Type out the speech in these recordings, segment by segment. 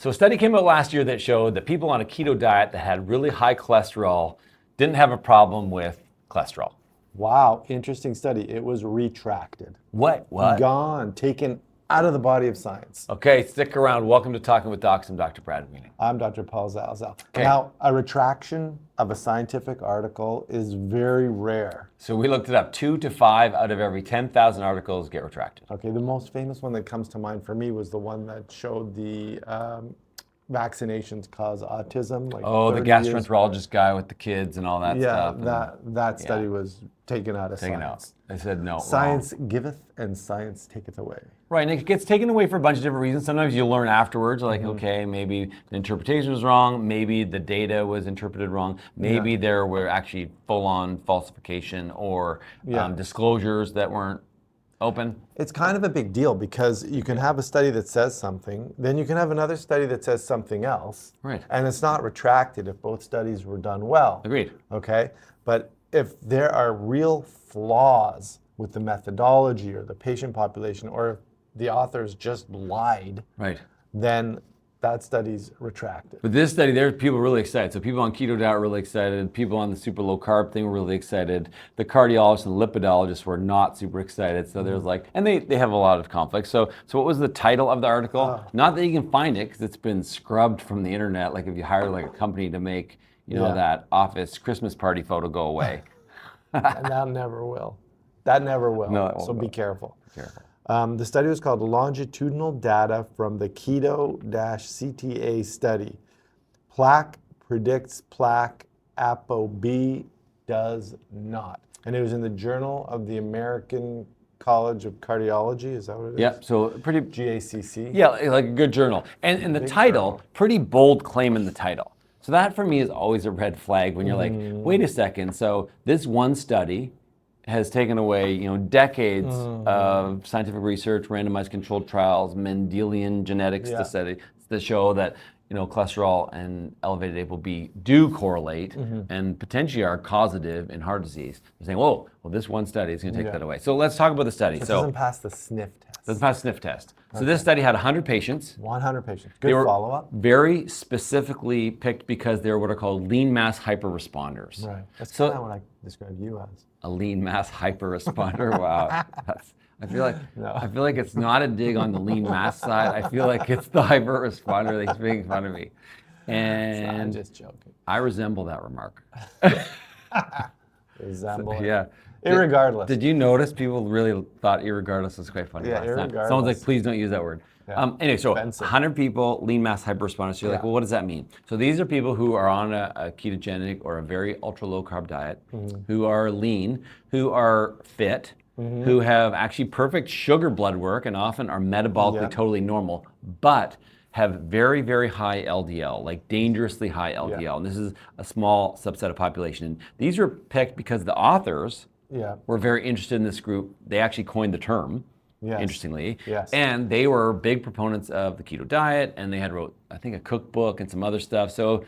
So a study came out last year that showed that people on a keto diet that had really high cholesterol didn't have a problem with cholesterol. Wow, interesting study. It was retracted. What? Gone, taken out of the body of science. Okay, stick around. Welcome to Talking with Docs. I'm Dr. Brad Weening. I'm Dr. Paul Zalzal. Okay. Now, a retraction of a scientific article is very rare. So we looked it up. 2 to 5 out of every 10,000 articles get retracted. Okay, the most famous one that comes to mind for me was the one that showed the vaccinations cause autism. Like Oh, the gastroenterologist guy with the kids and all that stuff. Yeah, that study was taken out of science. They said no. Science wrong. giveth and science taketh away. Right, and it gets taken away for a bunch of different reasons. Sometimes you learn afterwards, like, okay, maybe the interpretation was wrong, maybe the data was interpreted wrong, maybe there were actually full-on falsification or disclosures that weren't open. It's kind of a big deal because you can have a study that says something, then you can have another study that says something else, Right. and it's not retracted if both studies were done well. Agreed. Okay, but if there are real flaws with the methodology or the patient population, or if the authors just lied, Right. then that study's retracted. But this study, there's people really excited. So people on keto diet were really excited. People on the super low carb thing were really excited. The cardiologists and lipidologists were not super excited. So there's like, and they have a lot of conflicts. So what was the title of the article? Not that you can find it because it's been scrubbed from the internet. Like if you hire like a company to make, that office Christmas party photo go away. And that never will. That never will. No, it won't so go. be careful. Careful. The study was called Longitudinal Data from the Keto-CTA Study. Plaque predicts plaque, ApoB does not. And it was in the Journal of the American College of Cardiology, is that what it is? Yep, so pretty, GACC? yeah, like a good journal. And the title, pretty bold claim in the title. So that for me is always a red flag when you're like, wait a second, so this one study has taken away, decades of scientific research, randomized controlled trials, Mendelian genetics to show that, cholesterol and elevated ApoB do correlate and potentially are causative in heart disease. They're saying, well, this one study is going to take that away. So let's talk about the study. So it doesn't pass the sniff test. Doesn't pass the sniff test. So this study had 100 patients. 100 patients. Good They were follow-up. very specifically picked because they were what are called lean mass hyperresponders. Right. That's So- kind of what I described you as. A lean mass hyperresponder. Wow. I feel like it's not a dig on the lean mass side. I feel like it's the hyperresponder that's making fun of me. I'm And just joking. I resemble that remark. Resemble. Yeah. Irregardless. Did you notice people really thought irregardless was quite funny Yeah, last time? irregardless. Someone's like, please don't use that word. Yeah. Anyway, so Offensive. 100 people, lean mass hyperresponders. So you're like, well, what does that mean? So these are people who are on a ketogenic or a very ultra low carb diet, who are lean, who are fit, who have actually perfect sugar blood work and often are metabolically totally normal, but have very, very high LDL, like dangerously high LDL. And this is a small subset of population. And these were picked because the authors were very interested in this group. They actually coined the term. Interestingly. Yes. And they were big proponents of the keto diet, and they had wrote, I think, a cookbook and some other stuff. So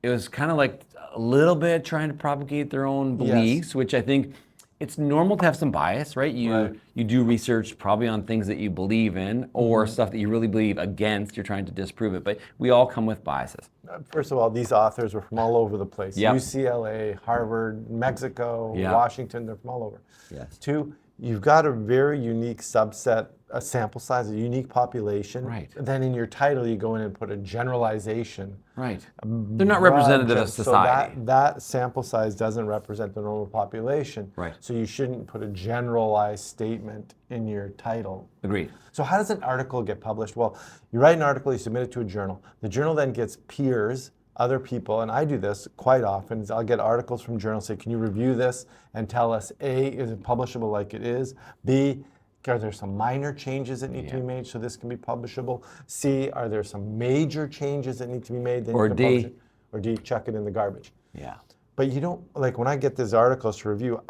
it was kind of like a little bit trying to propagate their own beliefs, which I think it's normal to have some bias, right? You do research probably on things that you believe in or stuff that you really believe against. You're trying to disprove it, but we all come with biases. First of all, these authors were from all over the place. Yep. UCLA, Harvard, Mexico, Washington, they're from all over. Yes. Two, you've got a very unique subset, a sample size, a unique population. Right. Then in your title, you go in and put a generalization. Right. They're not representative of society. So that sample size doesn't represent the normal population. Right. So you shouldn't put a generalized statement in your title. Agreed. So how does an article get published? Well, you write an article, you submit it to a journal. The journal then gets peers, other people, and I do this quite often. I'll get articles from journals, say, can you review this and tell us, A, is it publishable like it is? B, are there some minor changes that need to be made so this can be publishable? C, are there some major changes that need to be made? Then Or you can D. publish it. Or D, chuck it in the garbage. Yeah. But you don't, like when I get these articles to review,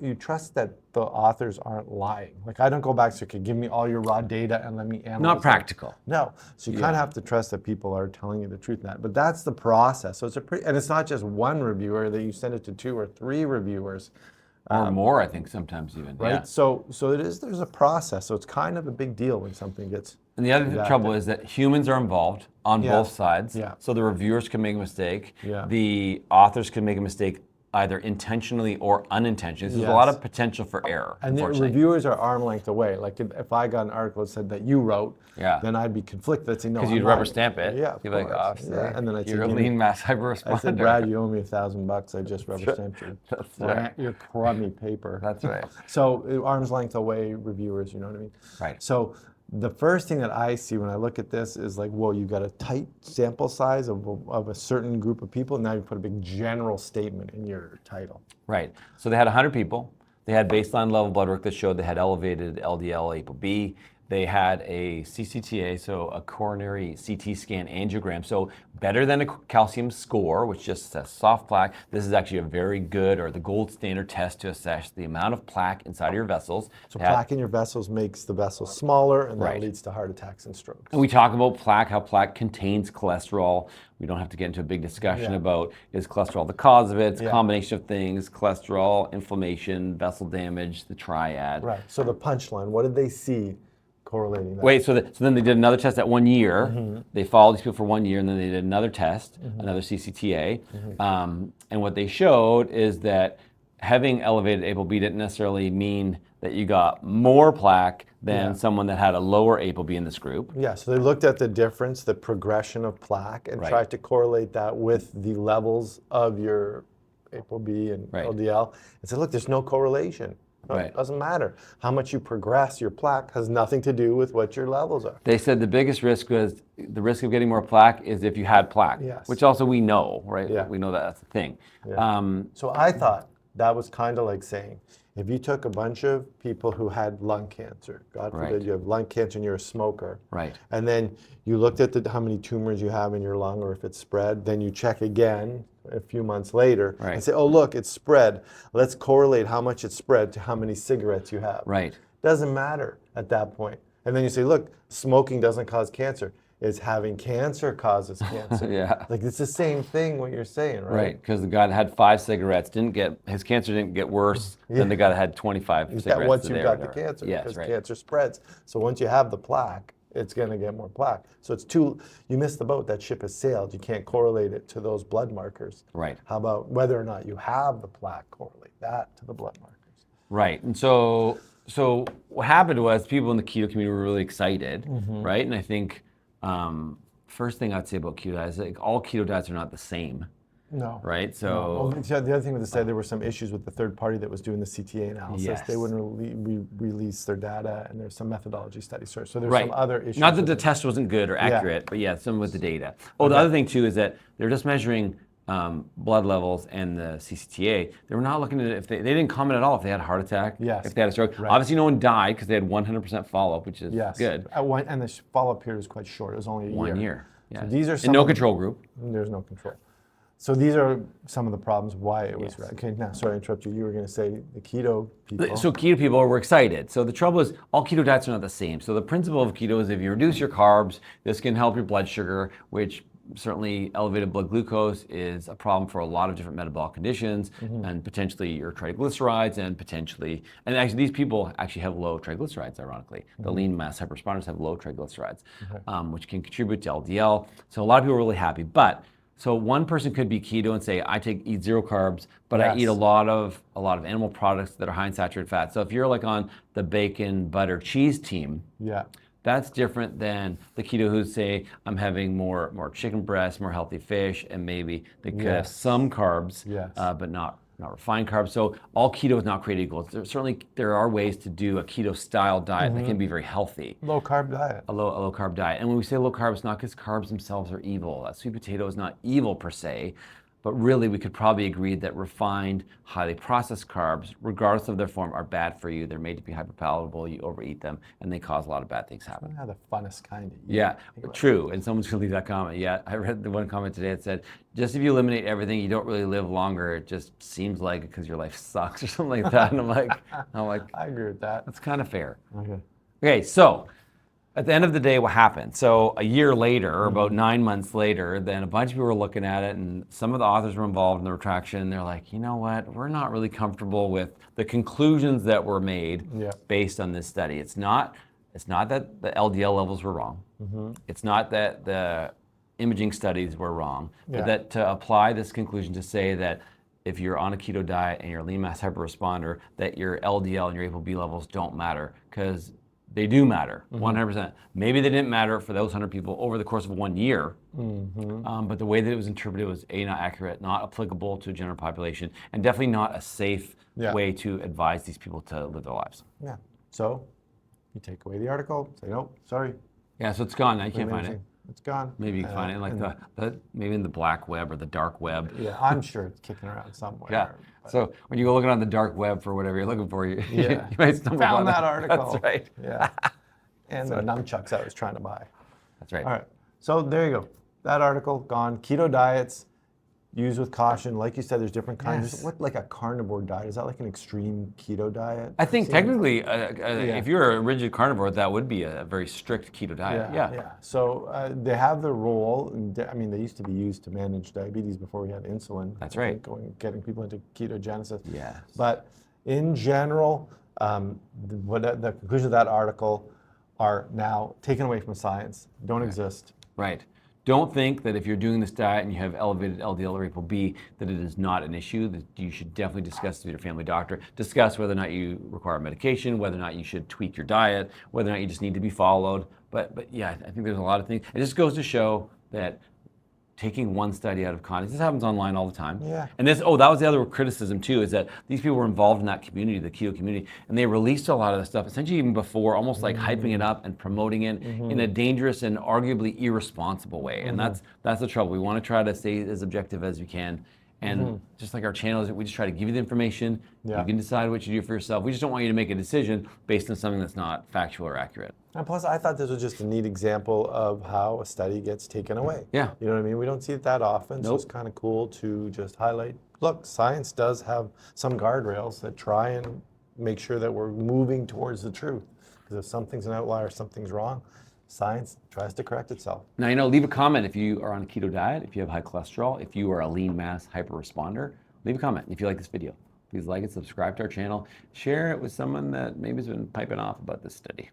you trust that the authors aren't lying. Like I don't go back and say, okay, give me all your raw data and let me analyze Not it. practical. No, so you kind of have to trust that people are telling you the truth in that. But that's the process. So it's and it's not just one reviewer that you send it to 2 or 3 reviewers. Or more, I think, sometimes even. Right. Yeah. So there's a process. So it's kind of a big deal when something gets. And the other trouble is that humans are involved on both sides. Yeah. So the reviewers can make a mistake. Yeah. The authors can make a mistake either intentionally or unintentionally. There's a lot of potential for error. And the reviewers are arm length away. Like if I got an article that said that you wrote, then I'd be conflicted. I'd say no. Because you'd rubber stamp it. Yeah. You'd be like, oh, and then I'd say, you're a lean mass hyper-responder. I said, Brad, you owe me $1,000. I just rubber stamped your crummy paper. That's right. So arm's length away reviewers, you know what I mean? Right. So the first thing that I see when I look at this is like, whoa, you've got a tight sample size of a certain group of people. Now you put a big general statement in your title. Right. So they had 100 people. They had baseline level blood work that showed they had elevated LDL, ApoB. They had a CCTA, so a coronary CT scan angiogram. So better than a calcium score, which just says soft plaque. This is actually a very good, or the gold standard test to assess the amount of plaque inside of your vessels. So plaque in your vessels makes the vessels smaller, and that leads to heart attacks and strokes. And we talk about plaque, how plaque contains cholesterol. We don't have to get into a big discussion about is cholesterol the cause of it. It's a combination of things: cholesterol, inflammation, vessel damage, the triad. Right. So the punchline, what did they see correlating that? Wait, so then they did another test at 1 year. They followed these people for 1 year, and then they did another test, another CCTA. And what they showed is that having elevated ApoB didn't necessarily mean that you got more plaque than someone that had a lower ApoB in this group. Yeah, so they looked at the difference, the progression of plaque, and tried to correlate that with the levels of your ApoB and LDL, and said, look, there's no correlation. No, it doesn't matter. How much you progress your plaque has nothing to do with what your levels are. They said the biggest risk was the risk of getting more plaque is if you had plaque, which also we know, right? Yeah. We know that that's a thing. Yeah. So I thought that was kind of like saying, if you took a bunch of people who had lung cancer, God forbid you have lung cancer and you're a smoker, and then you looked at how many tumors you have in your lung or if it's spread, then you check again a few months later and say, oh, look, it's spread. Let's correlate how much it's spread to how many cigarettes you have. Doesn't matter at that point. And then you say, look, smoking doesn't cause cancer. It's having cancer causes cancer. Like it's the same thing what you're saying, right? Right, because the guy that had 5 cigarettes his cancer didn't get worse than the guy that had 25 cigarettes. Once you got the cancer, because cancer spreads. So once you have the plaque, it's going to get more plaque. So you missed the boat. That ship has sailed. You can't correlate it to those blood markers. How about whether or not you have the plaque, correlate that to the blood markers. Right, and so what happened was people in the keto community were really excited, right? And I think first thing I'd say about keto diets, like all keto diets are not the same. No. Right? So the other thing was to say there were some issues with the third party that was doing the CTA analysis. They wouldn't release their data, and there's some methodology studies. So there's some other issues. Not that the test wasn't good or accurate, but some with the data. Oh, the other thing too is that they're just measuring blood levels and the CCTA. They were not looking at it if they didn't comment at all if they had a heart attack, if they had a stroke. Obviously, no one died because they had 100% follow-up, which is good. And the follow-up period was quite short. It was only a year. 1 year. So these are some and no control group. There's no control. So these are some of the problems why it was right. Okay, now sorry to interrupt you. You were going to say the keto people. So keto people were excited. So the trouble is all keto diets are not the same. So the principle of keto is if you reduce your carbs, this can help your blood sugar, which certainly elevated blood glucose is a problem for a lot of different metabolic conditions and potentially your triglycerides and actually these people actually have low triglycerides, ironically. The lean mass hyper-responders have low triglycerides, which can contribute to LDL. So a lot of people are really happy. So one person could be keto and say, I eat 0 carbs, but I eat a lot of animal products that are high in saturated fat. So if you're like on the bacon, butter, cheese team, that's different than the keto who say, I'm having more chicken breast, more healthy fish, and maybe they could have some carbs, but not refined carbs. So all keto is not created equal. There are ways to do a keto style diet that can be very healthy. Low carb diet. A low carb diet. And when we say low carb, it's not because carbs themselves are evil. A sweet potato is not evil per se, but really we could probably agree that refined, highly processed carbs, regardless of their form, are bad for you. They're made to be hyperpalatable. You overeat them, and they cause a lot of bad things happen. It's not the funnest kind to eat. Yeah, true. And someone's going to leave that comment. Yeah, I read the one comment today that said, just if you eliminate everything, you don't really live longer. It just seems like it because your life sucks or something like that. And I'm like, I agree with that. That's kind of fair. Okay. Okay, so at the end of the day, what happened? So a year later, or about 9 months later, then a bunch of people were looking at it, and some of the authors were involved in the retraction. They're like, you know what? We're not really comfortable with the conclusions that were made based on this study. It's not that the LDL levels were wrong. It's not that the imaging studies were wrong, but that to apply this conclusion to say that if you're on a keto diet and you're a lean mass hyperresponder, that your LDL and your ApoB levels don't matter, because they do matter, 100%. Maybe they didn't matter for those 100 people over the course of 1 year, but the way that it was interpreted was A, not accurate, not applicable to a general population, and definitely not a safe way to advise these people to live their lives. Yeah. So you take away the article, say, nope, sorry. Yeah, so it's gone now. You can't find it. It's gone. Maybe you can find it in like maybe in the black web or the dark web. Yeah, I'm sure it's kicking around somewhere. Yeah. So when you go looking on the dark web for whatever you're looking for, you, you might stumble found upon that article. That's right. Yeah. And the nunchucks I was trying to buy. That's right. All right. So there you go. That article gone. Keto diets, use with caution. Like you said, there's different kinds. Yes. What, like a carnivore diet? Is that like an extreme keto diet? I think technically, if you're a rigid carnivore, that would be a very strict keto diet. Yeah. So they have their role. I mean, they used to be used to manage diabetes before we had insulin. That's right. Getting people into ketogenesis. Yes. But in general, the conclusion of that article are now taken away from science, don't exist. Right. Don't think that if you're doing this diet and you have elevated LDL or ApoB, that it is not an issue, that you should definitely discuss with your family doctor. Discuss whether or not you require medication, whether or not you should tweak your diet, whether or not you just need to be followed. But yeah, I think there's a lot of things. It just goes to show that taking one study out of context, this happens online all the time. Yeah. And that was the other criticism too, is that these people were involved in that community, the keto community, and they released a lot of the stuff, essentially even before, almost like hyping it up and promoting it in a dangerous and arguably irresponsible way. And that's the trouble. We want to try to stay as objective as we can. And just like our channels, we just try to give you the information. You can decide what you do for yourself. We just don't want you to make a decision based on something that's not factual or accurate. And plus, I thought this was just a neat example of how a study gets taken away. Yeah. You know what I mean? We don't see it that often, so it's kind of cool to just highlight, look, science does have some guardrails that try and make sure that we're moving towards the truth. Because if something's an outlier, something's wrong, science tries to correct itself. Now, leave a comment if you are on a keto diet, if you have high cholesterol, if you are a lean mass hyperresponder. Leave a comment if you like this video. Please like it, subscribe to our channel, share it with someone that maybe has been piping off about this study.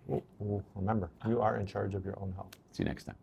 Remember, you are in charge of your own health. See you next time.